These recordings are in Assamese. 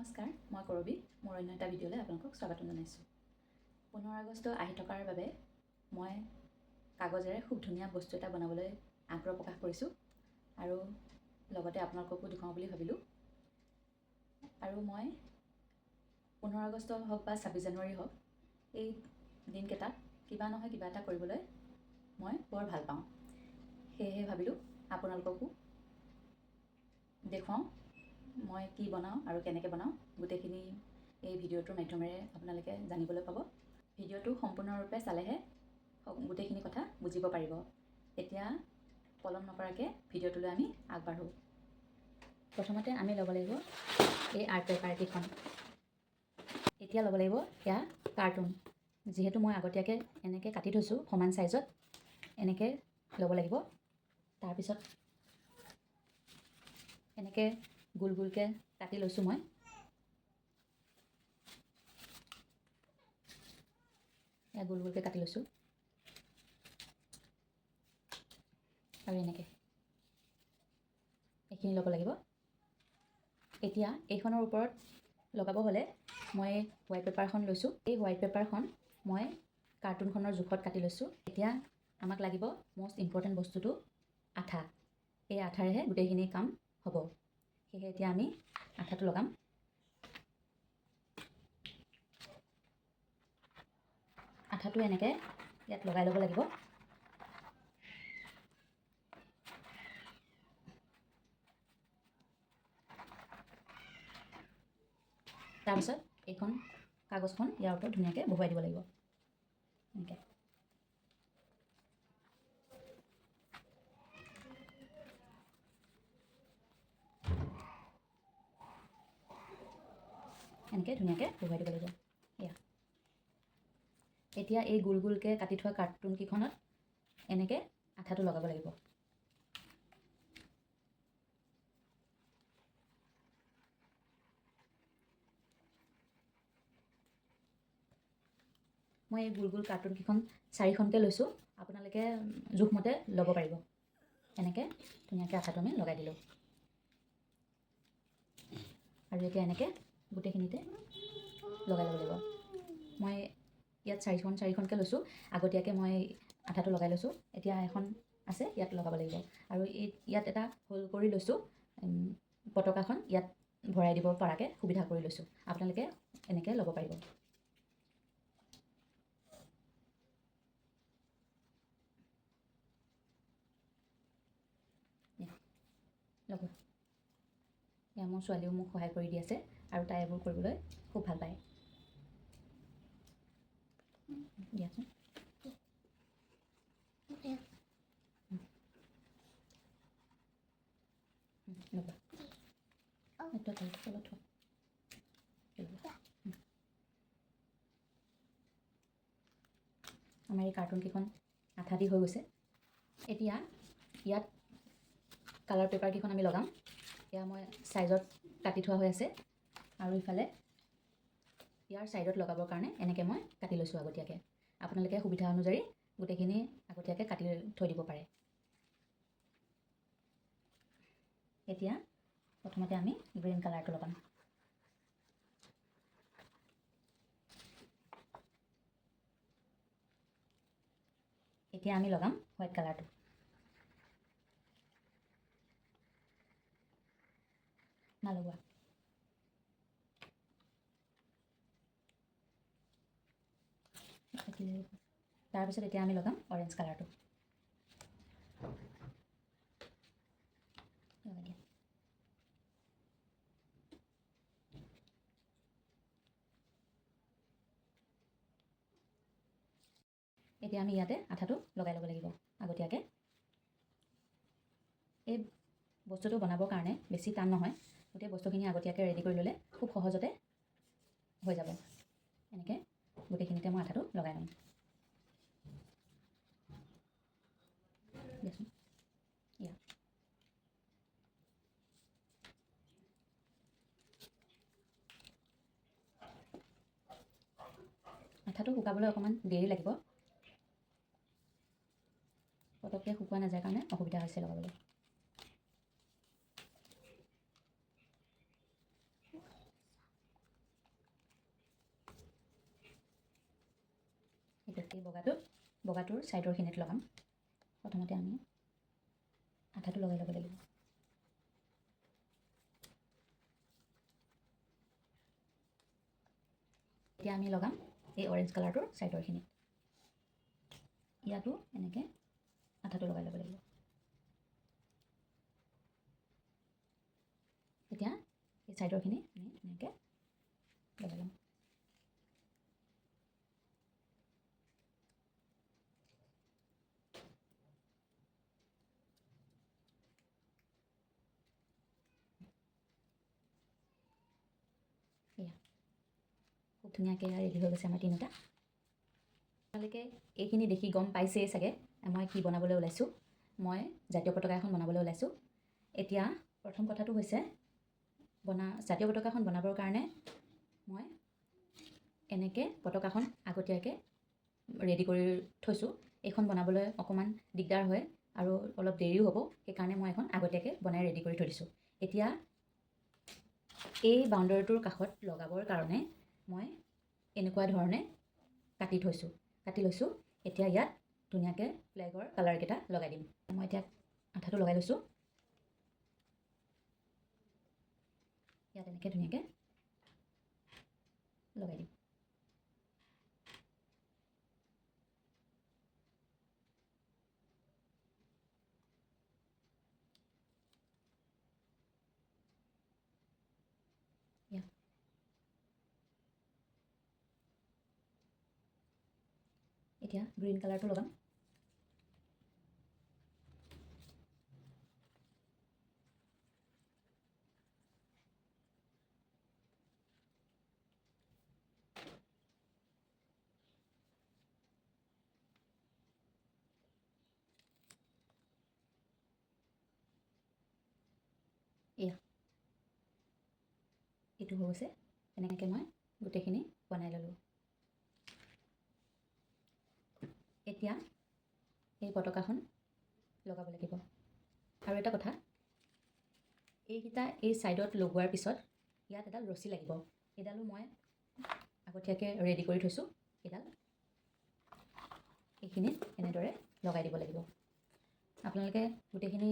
নমস্কাৰ, মই কৰবী। মোৰ অন্য এটা ভিডিঅ'লৈ আপোনালোকক স্বাগতম জনাইছোঁ। 15 আগষ্ট আহি থকাৰ বাবে মই কাগজেৰে খুব ধুনীয়া বস্তু এটা বনাবলৈ আগ্ৰহ প্ৰকাশ কৰিছোঁ আৰু লগতে আপোনালোককো দেখুৱাওঁ বুলি ভাবিলোঁ। আৰু মই 15 আগষ্ট হওক বা 26 জানুৱাৰী হওক, এই দিনকেইটাত কিবা নহয় কিবা এটা কৰিবলৈ মই বৰ ভাল পাওঁ। সেয়েহে ভাবিলোঁ আপোনালোককো দেখুৱাওঁ মই কি বনাওঁ আৰু কেনেকৈ বনাওঁ, গোটেইখিনি এই ভিডিঅ'টোৰ মাধ্যমেৰে আপোনালোকে জানিবলৈ পাব। ভিডিঅ'টো সম্পূৰ্ণৰূপে চালেহে গোটেইখিনি কথা বুজিব পাৰিব। এতিয়া পলম নকৰাকৈ ভিডিঅ'টোলৈ আমি আগবাঢ়োঁ। প্ৰথমতে আমি ল'ব লাগিব এই আৰ্ট পেপাৰ কেইখন। এতিয়া ল'ব লাগিব এয়া কাৰ্টুন। যিহেতু মই আগতীয়াকৈ এনেকৈ কাটি থৈছোঁ সমান চাইজত, এনেকৈ ল'ব লাগিব। তাৰপিছত এনেকৈ গোল গোলকৈ কাটি লৈছোঁ মই। এয়া গোল গোলকৈ কাটি লৈছোঁ আৰু এনেকৈ এইখিনি ল'ব লাগিব। এতিয়া এইখনৰ ওপৰত লগাব হ'লে মই হোৱাইট পেপাৰখন লৈছোঁ। এই হোৱাইট পেপাৰখন মই কাৰ্টুনখনৰ জোখত কাটি লৈছোঁ। এতিয়া আমাক লাগিব মষ্ট ইম্পৰ্টেণ্ট বস্তুটো আঠা। এই আঠাৰেহে গোটেইখিনি কাম হ'ব। সেয়েহে এতিয়া আমি আঠাটো লগাম। আঠাটো এনেকৈ ইয়াত লগাই ল'ব লাগিব। তাৰপিছত এইখন কাগজখন ইয়াৰ ওপৰত ধুনীয়াকৈ বহুৱাই দিব লাগিব। এনেকৈ ধুনীয়াকৈ বহুৱাই দিব লাগিব। এয়া এতিয়া এই গোল গোলকৈ কাটি থোৱা কাৰ্টুনকেইখনত এনেকৈ আঠাটো লগাব লাগিব। মই এই গোল গোল কাৰ্টুনকেইখন 4খনকৈ লৈছোঁ। আপোনালোকে জোখমতে ল'ব পাৰিব। এনেকৈ ধুনীয়াকৈ আঠাটো আমি লগাই দিলোঁ। আৰু এতিয়া এনেকৈ গোটেইখিনিতে লগাই ল'ব লাগিব। মই ইয়াত 4খনকৈ লৈছোঁ। আগতীয়াকৈ মই আঠাটো লগাই লৈছোঁ। এতিয়া এখন আছে, ইয়াত লগাব লাগিব। আৰু ইয়াত এটা হোল কৰি লৈছোঁ। পতকাখন ইয়াত ভৰাই দিব পৰাকৈ সুবিধা কৰি লৈছোঁ। আপোনালোকে এনেকৈ ল'ব পাৰিব। ল'ব। এয়া মোৰ ছোৱালীও মোক সহায় কৰি দি আছে আৰু তাই এইবোৰ কৰিবলৈ খুব ভাল পায়। দিয়াচোন। ল'বা। এইটো তলত থোৱা। আমাৰ এই কাৰ্টুনকেইখন আঠা দি হৈ গৈছে। এতিয়া ইয়াত কালাৰ পেপাৰকেইখন আমি লগাম। এয়া মই চাইজত কাটি থোৱা হৈ আছে আৰু ইফালে ইয়াৰ ছাইডত লগাবৰ কাৰণে এনেকৈ মই কাটি লৈছোঁ আগতীয়াকৈ। আপোনালোকে সুবিধা অনুযায়ী গোটেইখিনি আগতীয়াকৈ কাটি থৈ দিব পাৰে। এতিয়া প্ৰথমতে আমি গ্ৰীণ কালাৰটো লগাম। এতিয়া আমি লগাম হোৱাইট কালাৰটো। নালগোৱা। তাৰপিছত এতিয়া আমি লগাম অৰেঞ্জ কালাৰটো। এতিয়া আমি ইয়াতে আঠাটো লগাই ল'ব লাগিব আগতীয়াকৈ। এই বস্তুটো বনাবৰ কাৰণে বেছি টান নহয়। গোটেই বস্তুখিনি আগতীয়াকৈ ৰেডি কৰি ল'লে খুব সহজতে হৈ যাব। এনেকৈ গোটেইখিনিতে মই আঠাটো লগাই ল'ম। দিয়াচোন। ইয়া আঠাটো শুকাবলৈ অকণমান দেৰি লাগিব। পটককৈ শুকোৱা নাযায় কাৰণে অসুবিধা হৈছে লগাবলৈ। এই বগাটোৰ ছাইডৰখিনিত লগাম। প্ৰথমতে আমি আঠাটো লগাই ল'ব লাগিব। এতিয়া আমি লগাম এই অৰেঞ্জ কালাৰটোৰ ছাইডৰখিনিত। ইয়াতো এনেকৈ আঠাটো লগাই ল'ব লাগিব। এতিয়া এই ছাইডৰখিনি আমি এনেকৈ লগাই ল'ম। এয়া খুব ধুনীয়াকৈ ৰেডি হৈ গৈছে আমাৰ তিনিটা। আপোনালোকে এইখিনি দেখি গম পাইছেই চাগে মই কি বনাবলৈ ওলাইছোঁ। মই জাতীয় পতাকা এখন বনাবলৈ ওলাইছোঁ। এতিয়া প্ৰথম কথাটো হৈছে জাতীয় পতাকাখন বনাবৰ কাৰণে মই এনেকৈ পতাকাখন আগতীয়াকৈ ৰেডি কৰি থৈছোঁ। এইখন বনাবলৈ অকণমান দিগদাৰ হয় আৰু অলপ দেৰিও হ'ব, সেইকাৰণে মই এখন আগতীয়াকৈ বনাই ৰেডি কৰি থৈ দিছোঁ। এতিয়া এই বাউণ্ডাৰীটোৰ কাষত লগাবৰ কাৰণে মই এনেকুৱা ধৰণে কাটি লৈছোঁ। এতিয়া ইয়াত ধুনীয়াকৈ ফ্লেগৰ কালাৰকেইটা লগাই দিম। মই এতিয়া আঠাটো লগাই লৈছোঁ। ইয়াত এনেকৈ ধুনীয়াকৈ লগাই দিম। এতিয়া গ্ৰীণ কালাৰটো লগাম। এয়া এইটো হৈ গৈছে। এনেকৈ মই গোটেইখিনি বনাই ল'লোঁ। এতিয়া এই পতাকাখন লগাব লাগিব। আৰু এটা কথা, এইকেইটা এই ছাইডত লগোৱাৰ পিছত ইয়াত এডাল ৰছী লাগিব। এইডালো মই আগতীয়াকৈ ৰেডি কৰি থৈছোঁ। এইখিনিত এনেদৰে লগাই দিব লাগিব। আপোনালোকে গোটেইখিনি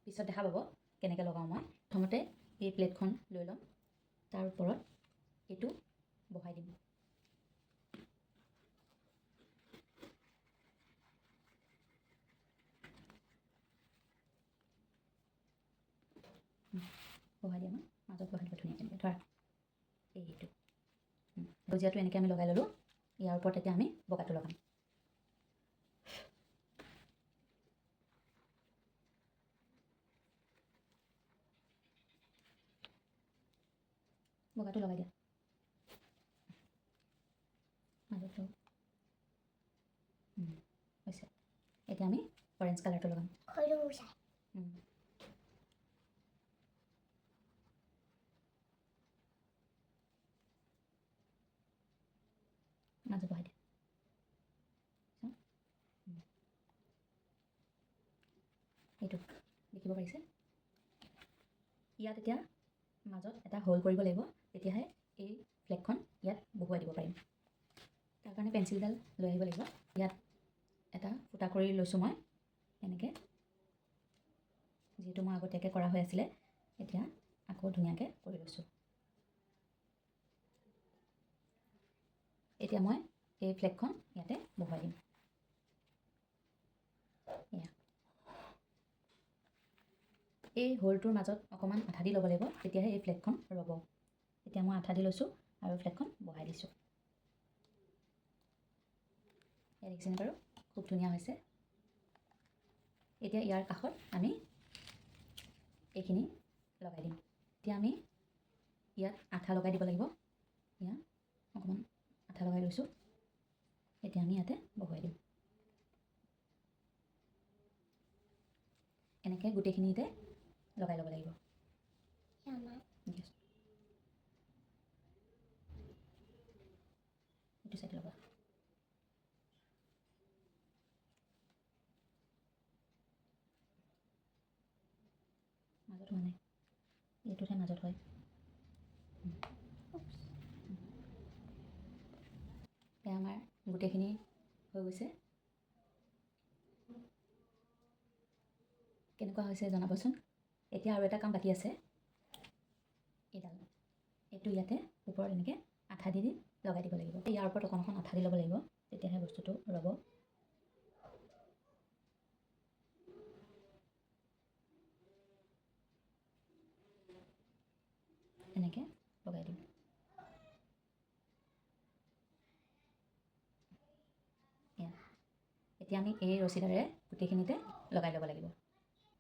পিছত দেখা পাব কেনেকৈ লগাওঁ মই। প্ৰথমতে এই প্লেটখন লৈ ল'ম, তাৰ ওপৰত এইটো বহাই দিম। বহাই দিম, মাজত বহাই দিব ধুনীয়াকৈ। ধৰা এইটো সেউজীয়াটো এনেকৈ আমি লগাই ল'লোঁ। ইয়াৰ ওপৰত এতিয়া আমি বগাটো লগাম। বগাটো লগাই দিয়া মাজত হৈছে। এতিয়া আমি অৰেঞ্জ কালাৰটো লগাম। মাজত বহাই দিয়া। এইটো দেখিব পাৰিছে। ইয়াত এতিয়া মাজত এটা হোল কৰিব লাগিব, তেতিয়াহে এই ফ্লেগখন ইয়াত বহুৱাই দিব পাৰিম। তাৰ কাৰণে পেঞ্চিলডাল লৈ আহিব লাগিব। ইয়াত এটা ফুটা কৰি লৈছোঁ মই এনেকৈ, যিহেতু মই আগতীয়াকৈ কৰা হৈ আছিলে। এতিয়া আকৌ ধুনীয়াকৈ কৰি লৈছোঁ। এতিয়া মই এই ফ্লেগখন ইয়াতে বহুৱাই দিম। এয়া এই হোলটোৰ মাজত অকণমান আঠা দি ল'ব লাগিব, তেতিয়াহে এই ফ্লেগখন ৰ'ব। এতিয়া মই আঠা দি লৈছোঁ আৰু ফ্লেগখন বহাই দিছোঁ। এয়া দেখিছেনে বাৰু, খুব ধুনীয়া হৈছে। এতিয়া ইয়াৰ কাষত আমি এইখিনি লগাই দিম। এতিয়া আমি ইয়াত আঠা লগাই দিব লাগিব। ইয়াত অকণমান আঠা লগাই লৈছোঁ। এতিয়া আমি ইয়াতে বহুৱাই দিম। এনেকৈ গোটেইখিনিতে লগাই ল'ব লাগিব। এইটো চাইড লগা। মাজত হোৱা নাই, এইটোতহে মাজত হয়। এয়া আমাৰ গোটেইখিনি গৈছে। কেনেকুৱা হৈছে জনাবচোন। এতিয়া আৰু এটা কাম বাকী আছে। এইটো ইয়াতে ওপৰত এনেকৈ আঠা দি লগাই দিব লাগিব। ইয়াৰ ওপৰত অকণ আঠা দি ল'ব লাগিব, তেতিয়াহে বস্তুটো ৰ'ব। এনেকৈ লগাই দিম। এতিয়া আমি এই ৰছীডালেৰে গোটেইখিনিতে লগাই ল'ব লাগিব।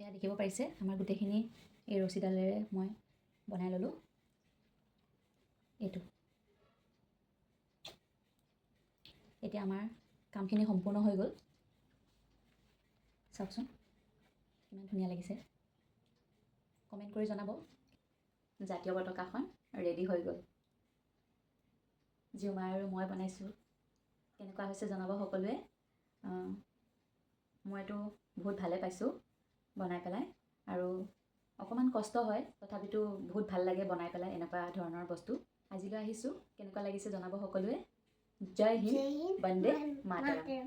এয়া দেখিব পাৰিছে আমাৰ গোটেইখিনি এই ৰছীডালেৰে মই বনাই ল'লোঁ। এইটো এতিয়া আমাৰ কামখিনি সম্পূৰ্ণ হৈ গ'ল। চাওকচোন কিমান ধুনীয়া লাগিছে। কমেণ্ট কৰি জনাব। জাতীয় পতাকাখন ৰেডি হৈ গ'ল। জিউমা আৰু মই বনাইছোঁ। কেনেকুৱা হৈছে জনাব সকলোৱে। মই এইটো বহুত ভালে পাইছোঁ বনাই পেলাই, আৰু অকণমান কষ্ট হয়, তথাপিতো বহুত ভাল লাগে বনাই পেলাই এনেকুৱা ধৰণৰ বস্তু। আজিলৈ আহিছোঁ। কেনেকুৱা লাগিছে জনাব সকলোৱে। জয় হিন্দ, বন্দে মাতৰম।